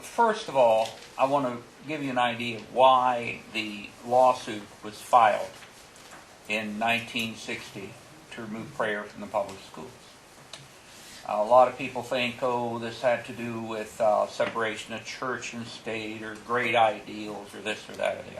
First of all, I want to give you an idea of why the lawsuit was filed in 1960 to remove prayer from the public schools. A lot of people think, oh, this had to do with separation of church and state or great ideals or this or that or the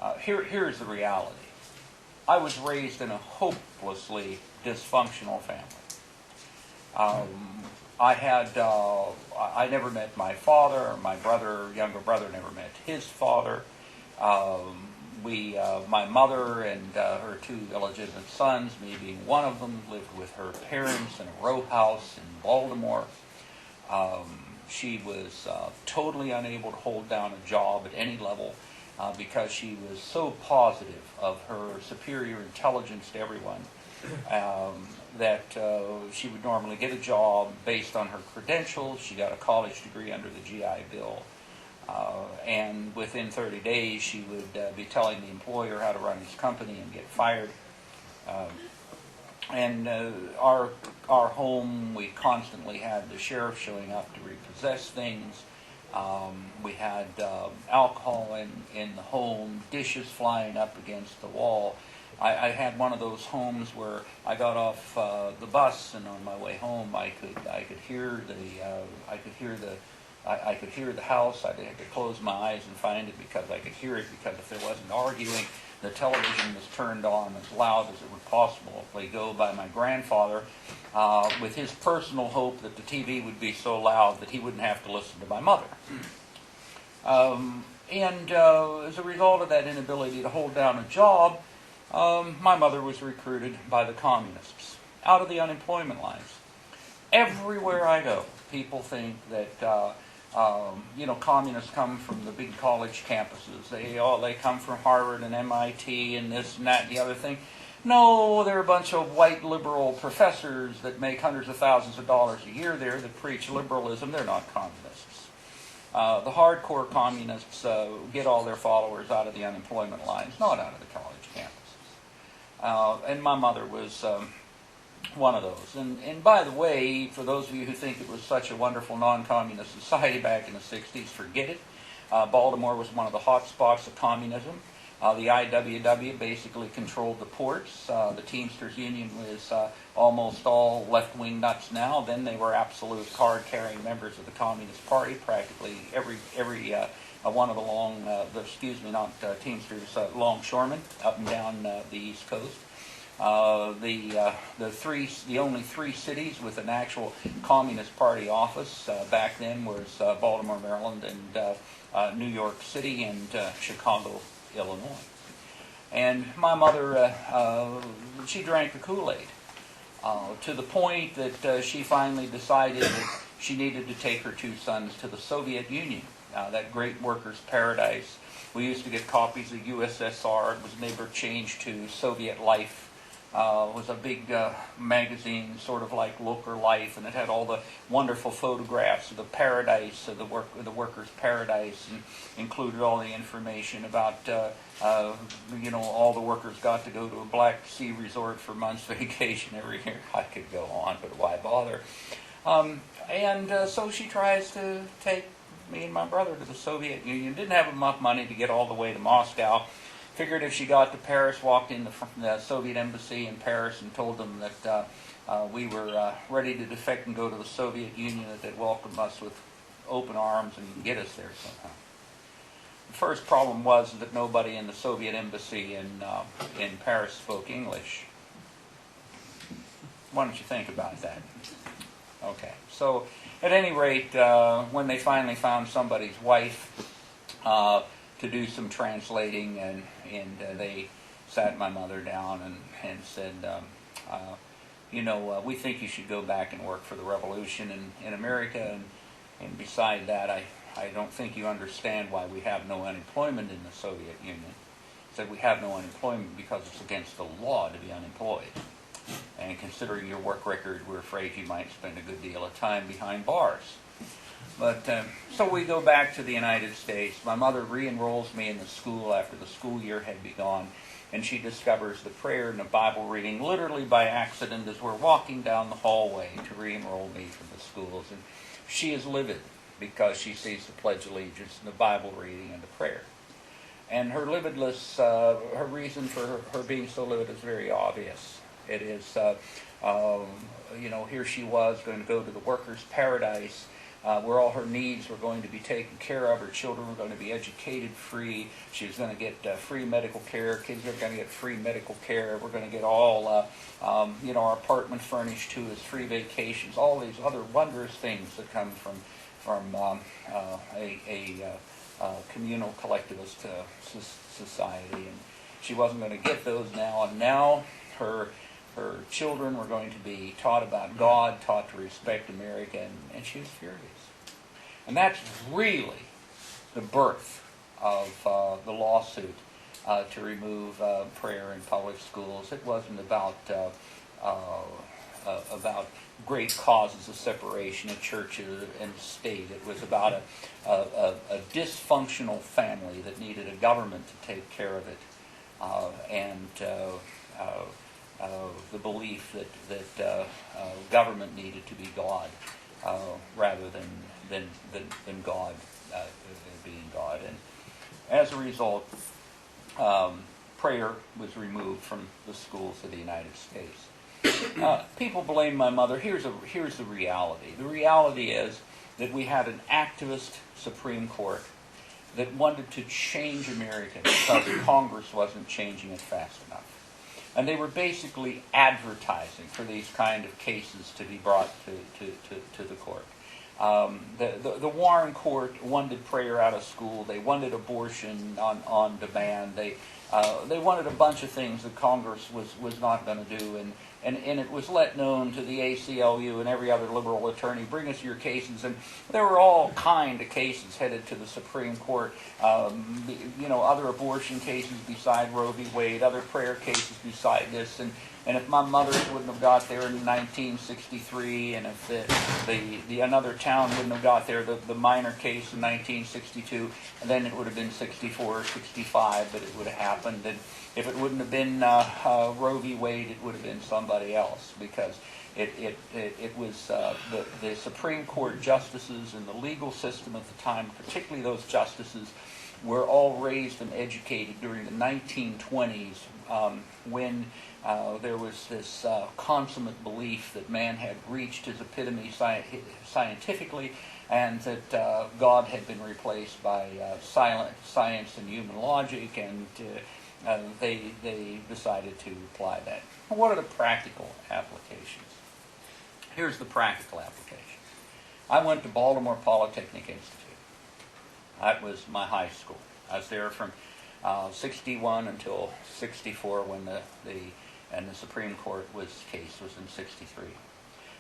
other. Here's the reality. I was raised in a hopelessly dysfunctional family. I never met my father. My younger brother, never met his father. My mother and her two illegitimate sons, me being one of them, lived with her parents in a row house in Baltimore. She was totally unable to hold down a job at any level because she was so positive of her superior intelligence to everyone that she would normally get a job based on her credentials. She got a college degree under the GI Bill. And within 30 days, she would be telling the employer how to run his company and get fired. Our home, we constantly had the sheriff showing up to repossess things. We had alcohol in the home, dishes flying up against the wall. I had one of those homes where I got off the bus, and on my way home, I could hear the house. I had to close my eyes and find it because I could hear it. Because if there wasn't arguing, the television was turned on as loud as it would possibly go by my grandfather, with his personal hope that the TV would be so loud that he wouldn't have to listen to my mother. As a result of that inability to hold down a job, my mother was recruited by the communists out of the unemployment lines. Everywhere I go, people think that communists come from the big college campuses. They come from Harvard and MIT and this and that and the other thing. No, they're a bunch of white liberal professors that make hundreds of thousands of dollars a year there that preach liberalism. They're not communists. The hardcore communists get all their followers out of the unemployment lines, not out of the college campuses. And my mother was one of those. And by the way, for those of you who think it was such a wonderful non-communist society back in the 60s, forget it. Baltimore was one of the hot spots of communism. The IWW basically controlled the ports. The Teamsters Union was almost all left-wing nuts now. Then they were absolute card-carrying members of the Communist Party. Practically every one of the Teamsters, longshoremen up and down the East Coast. The only three cities with an actual Communist Party office back then was Baltimore, Maryland, and New York City, and Chicago, Illinois. And my mother, she drank the Kool-Aid to the point that she finally decided that she needed to take her two sons to the Soviet Union, that great workers' paradise. We used to get copies of USSR. It was never changed to Soviet Life. It was a big magazine, sort of like Look or Life, and it had all the wonderful photographs of the paradise, of the workers' paradise, and included all the information about, all the workers got to go to a Black Sea resort for months vacation every year. I could go on, but why bother? So she tries to take me and my brother to the Soviet Union. Didn't have enough money to get all the way to Moscow. Figured if she got to Paris, walked in the Soviet embassy in Paris and told them that we were ready to defect and go to the Soviet Union, that they'd welcome us with open arms and get us there somehow. The first problem was that nobody in the Soviet embassy in Paris spoke English. Why don't you think about that? Okay, so at any rate, when they finally found somebody's wife to do some translating, and they sat my mother down and said, we think you should go back and work for the revolution in America, and beside that, I don't think you understand why we have no unemployment in the Soviet Union. Said we have no unemployment because it's against the law to be unemployed. And considering your work record, we're afraid you might spend a good deal of time behind bars. But so we go back to the United States. My mother re-enrolls me in the school after the school year had begun, and she discovers the prayer and the Bible reading literally by accident as we're walking down the hallway to re-enroll me from the schools. And she is livid because she sees the Pledge of Allegiance and the Bible reading and the prayer. And her lividness, her reason for her being so livid is very obvious. It is, here she was going to go to the workers' paradise, where all her needs were going to be taken care of. Her children were going to be educated free. She was going to get free medical care. Kids are going to get free medical care. We're going to get all, our apartment furnished to us, free vacations, all these other wondrous things that come from a communal collectivist society. And she wasn't going to get those now. And now her children were going to be taught about God, taught to respect America, and she was furious. And that's really the birth of the lawsuit to remove prayer in public schools. It wasn't about great causes of separation of church and state. It was about a dysfunctional family that needed a government to take care of it, and the belief that government needed to be God rather than God being God. And as a result, prayer was removed from the schools of the United States. People blame my mother. Here's the reality. The reality is that we had an activist Supreme Court that wanted to change America because Congress wasn't changing it fast enough. And they were basically advertising for these kind of cases to be brought to the court. The Warren Court wanted prayer out of school. They wanted abortion on demand. They wanted a bunch of things that Congress was not going to do, and it was let known to the ACLU and every other liberal attorney, bring us your cases. And there were all kind of cases headed to the Supreme Court. Other abortion cases beside Roe v. Wade, other prayer cases beside this. And if my mother wouldn't have got there in 1963, and if another town wouldn't have got there, the minor case in 1962, and then it would have been 64 or 65 that it would have happened. And if it wouldn't have been Roe v. Wade, it would have been somebody else, because it was the Supreme Court justices and the legal system at the time, particularly those justices, were all raised and educated during the 1920s when there was this consummate belief that man had reached his epitome scientifically, and that God had been replaced by science and human logic, and they decided to apply that. What are the practical applications? Here's the practical application. I went to Baltimore Polytechnic Institute. That was my high school. I was there from 61 until 64 when the Supreme Court case was in 63.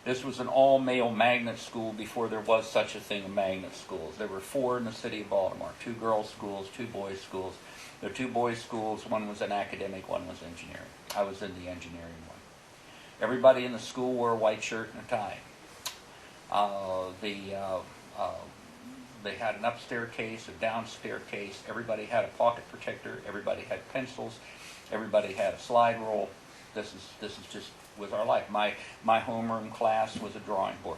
This was an all-male magnet school before there was such a thing as magnet schools. There were 4 in the city of Baltimore, 2 girls' schools, 2 boys' schools. The 2 boys' schools, one was an academic, one was engineering. I was in the engineering one. Everybody in the school wore a white shirt and a tie. They had an upstairs case, a downstairs case. Everybody had a pocket protector. Everybody had pencils. Everybody had a slide rule. This is just was our life. My homeroom class was a drawing board.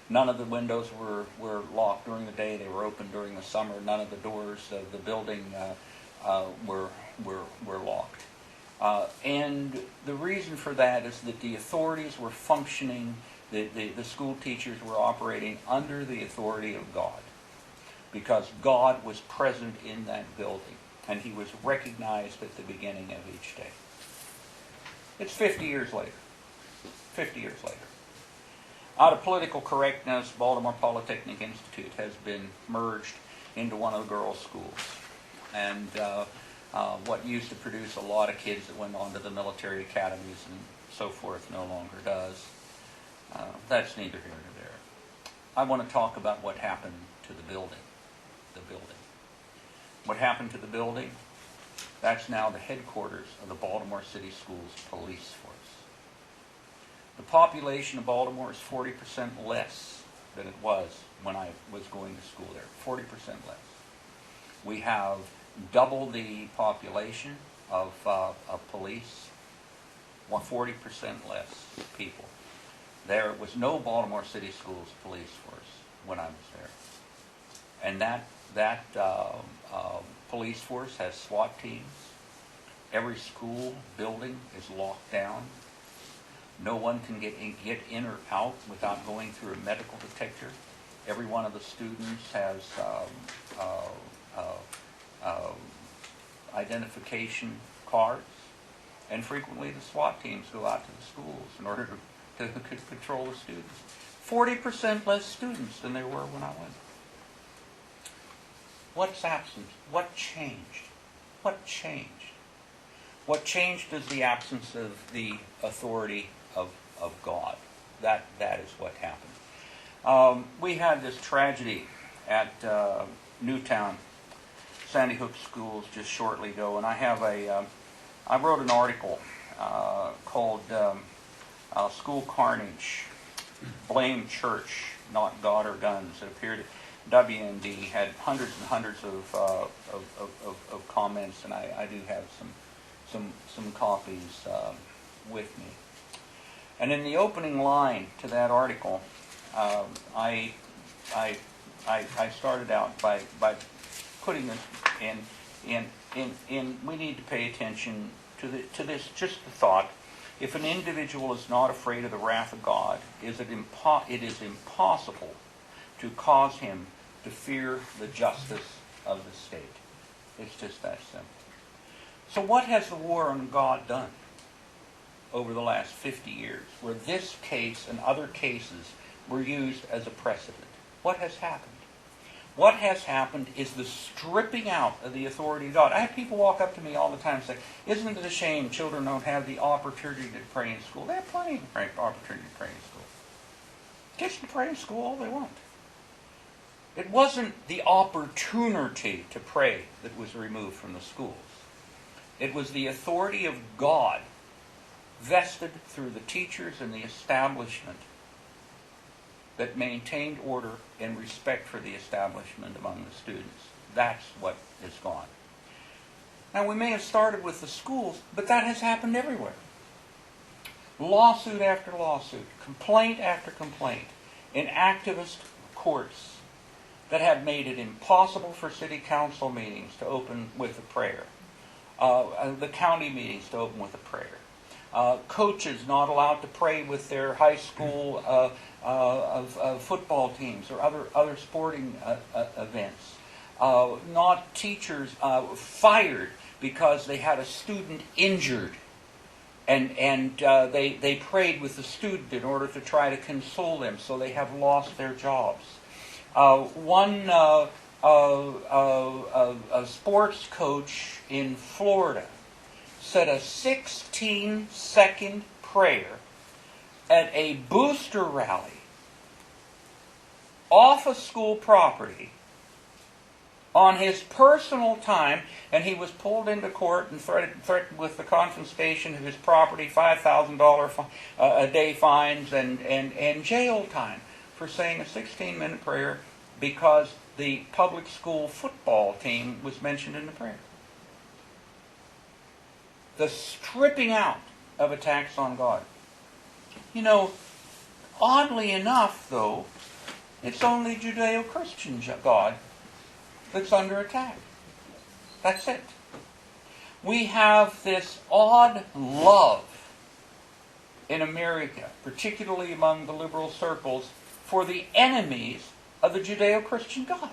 None of the windows were locked during the day. They were open during the summer. None of the doors of the building were locked. And the reason for that is that the authorities were functioning. The school teachers were operating under the authority of God, because God was present in that building, and he was recognized at the beginning of each day. It's 50 years later. 50 years later. Out of political correctness, Baltimore Polytechnic Institute has been merged into one of the girls' schools. And what used to produce a lot of kids that went on to the military academies and so forth no longer does. That's neither here nor there. I want to talk about what happened to the building. What happened to the building? That's now the headquarters of the Baltimore City Schools Police Force. The population of Baltimore is 40% less than it was when I was going to school there. 40% less. We have double the population of police, 40% less people. There was no Baltimore City Schools police force when I was there. And that police force has SWAT teams. Every school building is locked down. No one can get in or out without going through a medical detector. Every one of the students has identification cards. And frequently the SWAT teams go out to the schools in order to control the students. 40% less students than there were when I went. What's absent? What changed? What changed? What changed is the absence of the authority of God. That is what happened. We had this tragedy at Newtown, Sandy Hook Schools, just shortly ago, and I wrote an article called School Carnage, Blame Church, Not God or Guns. It appeared at WND, had hundreds and hundreds of comments, and I do have some copies with me. And in the opening line to that article, I started out by putting this in. We need to pay attention to this. Just the thought: if an individual is not afraid of the wrath of God, it is impossible to cause him to fear the justice of the state. It's just that simple. So what has the war on God done over the last 50 years, where this case and other cases were used as a precedent? What has happened? What has happened is the stripping out of the authority of God. I have people walk up to me all the time and say, isn't it a shame children don't have the opportunity to pray in school? They have plenty of opportunity to pray in school. Kids can pray in school all they want. It wasn't the opportunity to pray that was removed from the schools. It was the authority of God vested through the teachers and the establishment that maintained order and respect for the establishment among the students. That's what is gone. Now, we may have started with the schools, but that has happened everywhere. Lawsuit after lawsuit, complaint after complaint, in activist courts that have made it impossible for city council meetings to open with a prayer, the county meetings to open with a prayer, coaches not allowed to pray with their high school football teams or other sporting events, not teachers fired because they had a student injured, and they prayed with the student in order to try to console them, so they have lost their jobs. One sports coach in Florida said a 16-second prayer at a booster rally off a school property on his personal time, and he was pulled into court and threatened with the confiscation of his property, $5,000 a day fines, and jail time for saying a 16-minute prayer because the public school football team was mentioned in the prayer. The stripping out of attacks on God. You know, oddly enough, though, it's only Judeo-Christian God that's under attack. That's it. We have this odd love in America, particularly among the liberal circles, for the enemies of the Judeo-Christian God.